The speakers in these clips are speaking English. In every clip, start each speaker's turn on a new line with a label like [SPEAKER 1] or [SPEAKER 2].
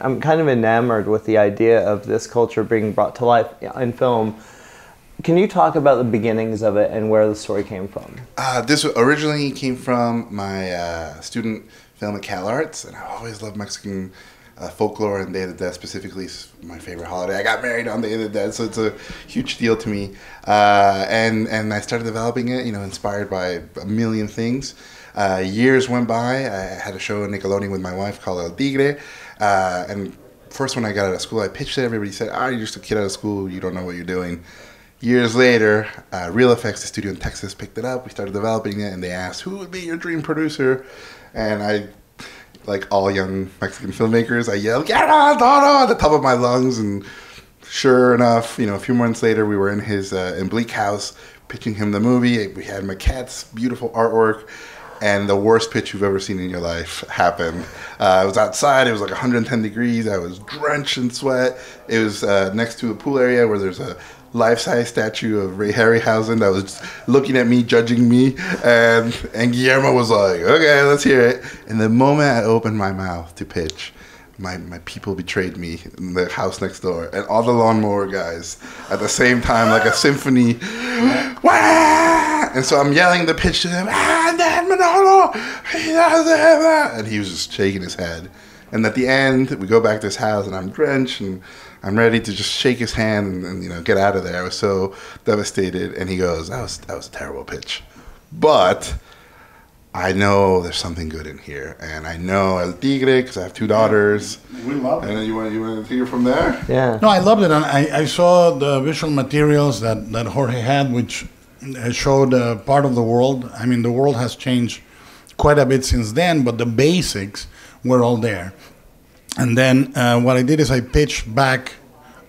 [SPEAKER 1] I'm kind of enamored with the idea of this culture being brought to life in film. Can you talk about the beginnings of it and where the story came from?
[SPEAKER 2] This originally came from my student film at Cal Arts, and I always loved Mexican folklore, and Day of the Dead specifically is my favorite holiday. I got married on Day of the Dead, so it's a huge deal to me. And I started developing it, inspired by a million things. Years went by. I had a show in Nickelodeon with my wife called El Tigre. And first when I got out of school, I pitched it. Everybody said, you're just a kid out of school. You don't know what you're doing. Years later, Real Effects, the studio in Texas, picked it up. We started developing it, and they asked, who would be your dream producer? And I, like all young Mexican filmmakers, I yelled, "Get on, Toro!" at the top of my lungs. And sure enough, a few months later, we were in his in Bleak House pitching him the movie. We had maquettes, beautiful artwork, and the worst pitch you've ever seen in your life happened. I was outside. It was like 110 degrees. I was drenched in sweat. It was next to a pool area where there's a life-size statue of Ray Harryhausen that was looking at me, judging me, and Guillermo was like, "Okay, let's hear it." And the moment I opened my mouth to pitch, my people betrayed me in the house next door, and all the lawnmower guys at the same time, like a symphony. Wah! And so I'm yelling the pitch to him, "Then Manolo, he does it," and he was just shaking his head. And at the end, we go back to his house, and I'm drenched, and I'm ready to just shake his hand and get out of there. I was so devastated. And he goes, that was a terrible pitch. But I know there's something good in here. And I know El Tigre, because I have 2 daughters. We love it. And you want to hear from there?
[SPEAKER 1] Yeah.
[SPEAKER 3] No, I loved it. And I saw the visual materials that Jorge had, which showed part of the world. I mean, the world has changed quite a bit since then, but the basics were all there. And then what I did is I pitched back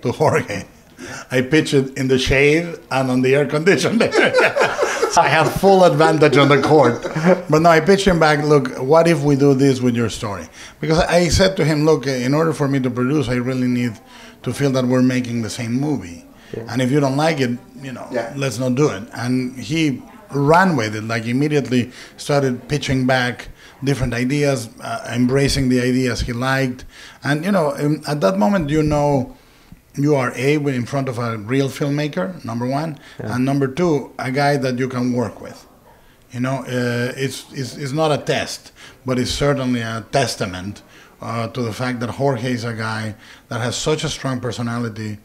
[SPEAKER 3] to Jorge. I pitched it in the shade and on the air conditioner. So I had full advantage on the court. But no, I pitched him back, look, what if we do this with your story? Because I said to him, look, in order for me to produce, I really need to feel that we're making the same movie. Yeah. And if you don't like it, let's not do it. And he ran with it, like immediately started pitching back different ideas, embracing the ideas he liked. And, at that moment, you are in front of a real filmmaker, number one. Yeah. And number two, a guy that you can work with. It's not a test, but it's certainly a testament to the fact that Jorge is a guy that has such a strong personality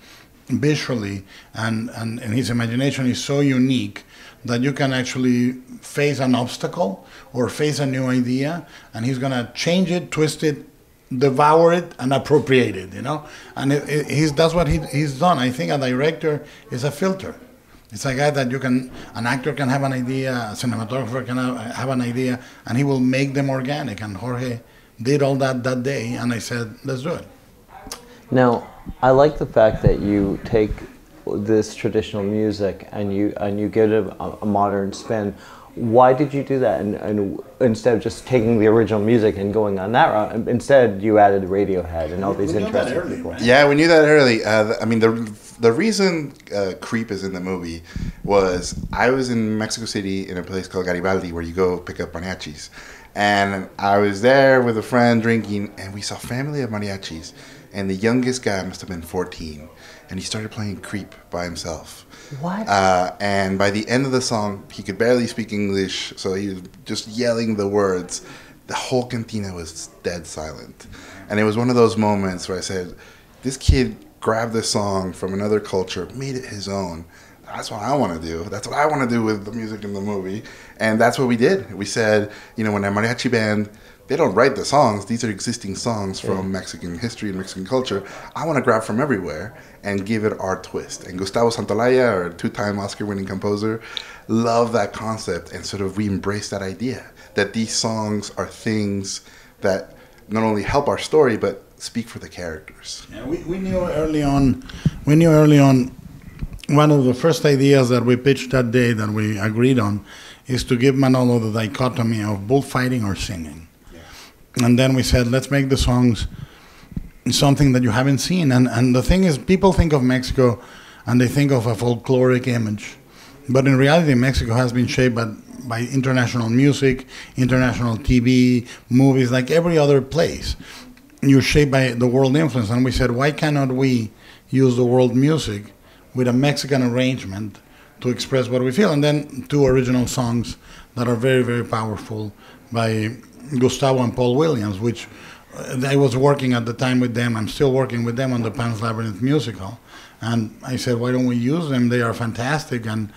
[SPEAKER 3] visually, and his imagination is so unique that you can actually face an obstacle or face a new idea, and he's going to change it, twist it, devour it, and appropriate it, And that's what he's done. I think a director is a filter. It's a guy that an actor can have an idea, a cinematographer can have an idea, and he will make them organic. And Jorge did all that day, and I said, let's do it.
[SPEAKER 1] Now, I like the fact that you take this traditional music and you give it a modern spin. Why did you do that? And instead of just taking the original music and going on that route, instead you added Radiohead and all these interesting people.
[SPEAKER 2] Yeah, we knew that early. I mean, the reason Creep is in the movie was I was in Mexico City in a place called Garibaldi where you go pick up mariachis. And I was there with a friend drinking, and we saw Family of Mariachis. And the youngest guy must have been 14. And he started playing Creep by himself.
[SPEAKER 1] What?
[SPEAKER 2] And by the end of the song, he could barely speak English, so he was just yelling the words. The whole cantina was dead silent. And it was one of those moments where I said, this kid grabbed this song from another culture, made it his own. That's what I want to do. That's what I want to do with the music in the movie. And that's what we did. We said, when a mariachi band, they don't write the songs. These are existing songs from Mexican history and Mexican culture. I want to grab from everywhere and give it our twist. And Gustavo Santaolalla, our 2-time Oscar-winning composer, loved that concept. And sort of we embraced that idea that these songs are things that not only help our story, but speak for the characters.
[SPEAKER 3] Yeah, we knew early on, one of the first ideas that we pitched that day that we agreed on is to give Manolo the dichotomy of bullfighting or singing. And then we said, let's make the songs something that you haven't seen. And the thing is, people think of Mexico and they think of a folkloric image. But in reality, Mexico has been shaped by international music, international TV, movies, like every other place. you're shaped by the world influence. And we said, why cannot we use the world music with a Mexican arrangement to express what we feel? And then 2 original songs that are very, very powerful by Gustavo and Paul Williams, which I was working at the time with them. I'm still working with them on the Pan's Labyrinth musical. And I said, why don't we use them? They are fantastic. And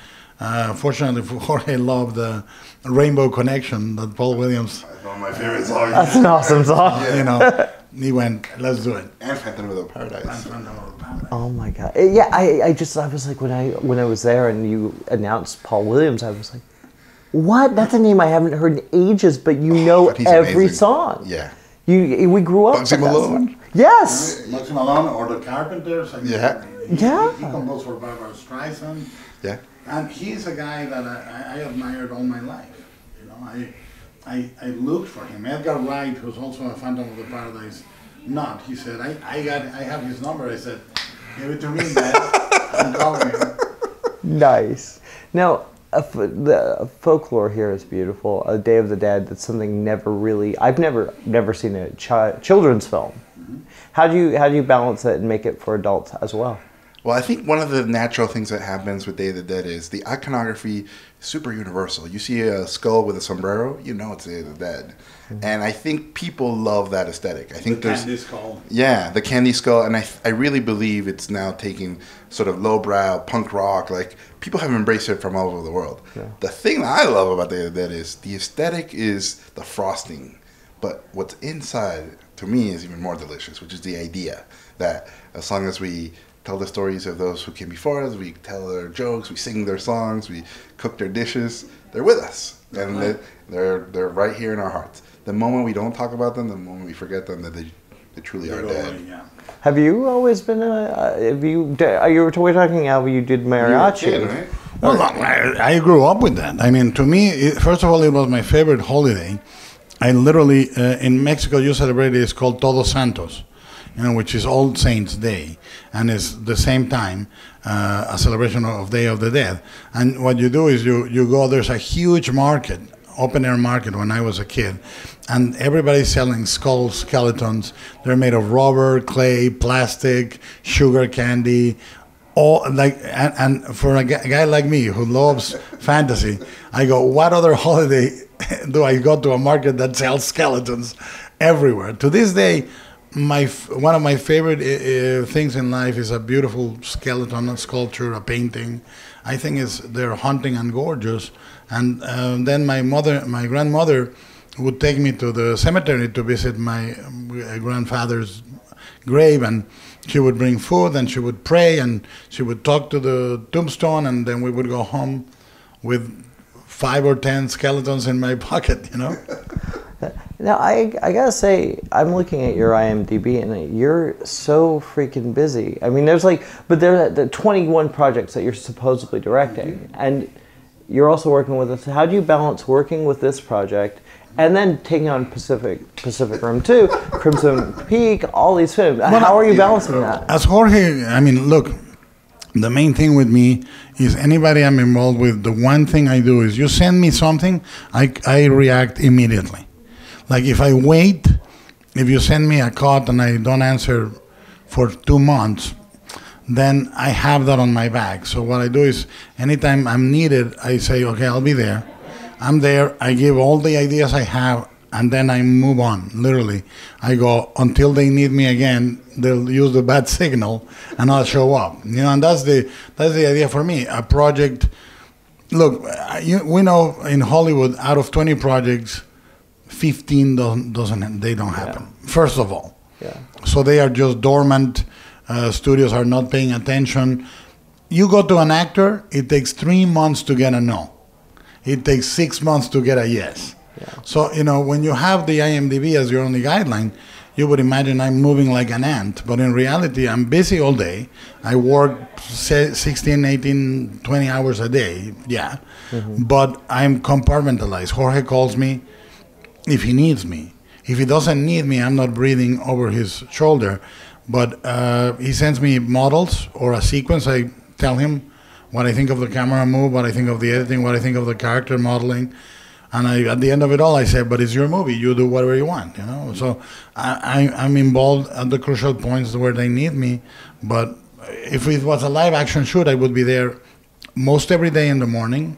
[SPEAKER 3] fortunately, Jorge loved the Rainbow Connection that Paul Williams.
[SPEAKER 2] That's one of my favorite songs.
[SPEAKER 1] That's an awesome song.
[SPEAKER 2] Yeah.
[SPEAKER 3] You know, he went, let's do it.
[SPEAKER 2] And Phantom of the Paradise.
[SPEAKER 1] Oh my God! Yeah, I was like, when I was there and you announced Paul Williams, I was like, what? That's a name I haven't heard in ages, but you know
[SPEAKER 2] But he's
[SPEAKER 1] every
[SPEAKER 2] amazing.
[SPEAKER 1] song.
[SPEAKER 2] Yeah.
[SPEAKER 1] We grew up.
[SPEAKER 2] Bugsy
[SPEAKER 1] with that
[SPEAKER 2] Malone.
[SPEAKER 1] song. Yes.
[SPEAKER 3] Max Malone or the Carpenters. I mean,
[SPEAKER 2] Yeah.
[SPEAKER 1] Yeah.
[SPEAKER 3] He composed for Barbara Streisand.
[SPEAKER 2] Yeah.
[SPEAKER 3] And he's a guy that I admired all my life. You know, I looked for him. Edgar Wright, who's also a Phantom of the Paradise nut, he said, I have his number. I said, give it to me, man. I'm calling him.
[SPEAKER 1] Nice. Now, the folklore here is beautiful. A Day of the Dead. That's something I've never seen a children's film. Mm-hmm. How do you balance it and make it for adults as well?
[SPEAKER 2] Well, I think one of the natural things that happens with Day of the Dead is the iconography is super universal. You see a skull with a sombrero, you know it's Day of the Dead. Mm-hmm. And I think people love that aesthetic. I think
[SPEAKER 3] The candy skull.
[SPEAKER 2] Yeah, the candy skull. And I really believe it's now taking sort of lowbrow punk rock. Like, people have embraced it from all over the world. Yeah. The thing that I love about Day of the Dead is the aesthetic is the frosting. But what's inside, to me, is even more delicious, which is the idea that as long as we tell the stories of those who came before us, we tell their jokes, we sing their songs, we cook their dishes, they're with us. And they're right here in our hearts. The moment we don't talk about them, the moment we forget them, that they truly are dead.
[SPEAKER 3] Yeah.
[SPEAKER 1] Have you always been we're talking how you did mariachi.
[SPEAKER 2] You were a kid, right?
[SPEAKER 3] Well, I grew up with that. I mean, to me, first of all, it was my favorite holiday. I literally, in Mexico, you celebrate it, it's called Todos Santos, which is All Saints Day, and it's the same time a celebration of Day of the Dead. And what you do is you go, there's a huge market, open air market when I was a kid, and everybody's selling skull skeletons. They're made of rubber, clay, plastic, sugar candy, all like. And for a guy like me who loves fantasy, I go, what other holiday do I go to a market that sells skeletons everywhere? To this day, one of my favorite things in life is a beautiful skeleton, a sculpture, a painting. I think they're haunting and gorgeous. And then my grandmother would take me to the cemetery to visit my grandfather's grave, and she would bring food and she would pray and she would talk to the tombstone, and then we would go home with 5 or 10 skeletons in my pocket,
[SPEAKER 1] Now, I gotta say, I'm looking at your IMDb, and you're so freaking busy. I mean, there are the 21 projects that you're supposedly directing, and you're also working with us. How do you balance working with this project and then taking on Pacific Rim 2, Crimson Peak, all these films? How are you balancing that?
[SPEAKER 3] As Jorge, I mean, look, the main thing with me is anybody I'm involved with, the one thing I do is you send me something, I react immediately. Like if I wait, if you send me a cut and I don't answer for 2 months, then I have that on my back. So what I do is anytime I'm needed, I say, okay, I'll be there. I'm there, I give all the ideas I have, and then I move on, literally. I go until they need me again, they'll use the bad signal, and I'll show up. And that's the idea for me. A project, look, we know in Hollywood, out of 20 projects, 15 don't happen. Yeah. First of all.
[SPEAKER 1] Yeah.
[SPEAKER 3] So they are just dormant. Studios are not paying attention. You go to an actor, it takes 3 months to get a no. It takes 6 months to get a yes. Yeah. So, when you have the IMDb as your only guideline, you would imagine I'm moving like an ant. But in reality, I'm busy all day. I work 16, 18, 20 hours a day. Yeah. Mm-hmm. But I'm compartmentalized. Jorge calls me if he needs me. If he doesn't need me, I'm not breathing over his shoulder. But he sends me models or a sequence. I tell him what I think of the camera move, what I think of the editing, what I think of the character modeling. And at the end of it all, I say, but it's your movie. You do whatever you want, you know. So I'm involved at the crucial points where they need me. But if it was a live action shoot, I would be there most every day in the morning,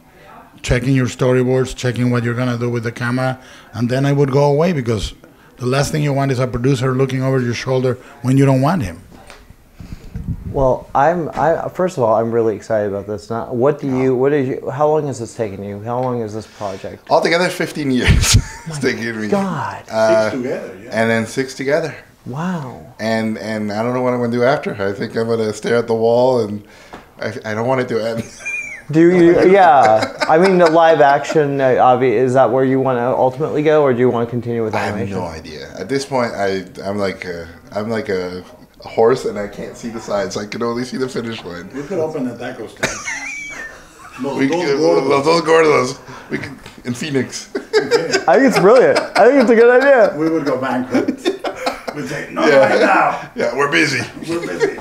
[SPEAKER 3] checking your storyboards, checking what you're gonna do with the camera, and then I would go away because the last thing you want is a producer looking over your shoulder when you don't want him.
[SPEAKER 1] Well, first of all, I'm really excited about this. Now, how long has this taken you? How long is this project?
[SPEAKER 2] Altogether, 15 years. It's taken me.
[SPEAKER 1] God.
[SPEAKER 3] 6 together, yeah.
[SPEAKER 2] And then 6 together.
[SPEAKER 1] Wow.
[SPEAKER 2] And I don't know what I'm going to do after. I think I'm going to stare at the wall, and I don't want it to end.
[SPEAKER 1] Do you? Yeah. I mean, the live action, is that where you want to ultimately go, or do you want to continue with animation?
[SPEAKER 2] I have no idea. At this point, I'm like a horse, and I can't see the sides. I can only see the finish line.
[SPEAKER 3] We could open a taco stand.
[SPEAKER 2] Those gordos. We could, in Phoenix.
[SPEAKER 1] I think it's brilliant. I think it's a good idea.
[SPEAKER 3] We would go bankrupt. We'd say, no, right now.
[SPEAKER 2] Yeah, we're busy.
[SPEAKER 3] We're busy.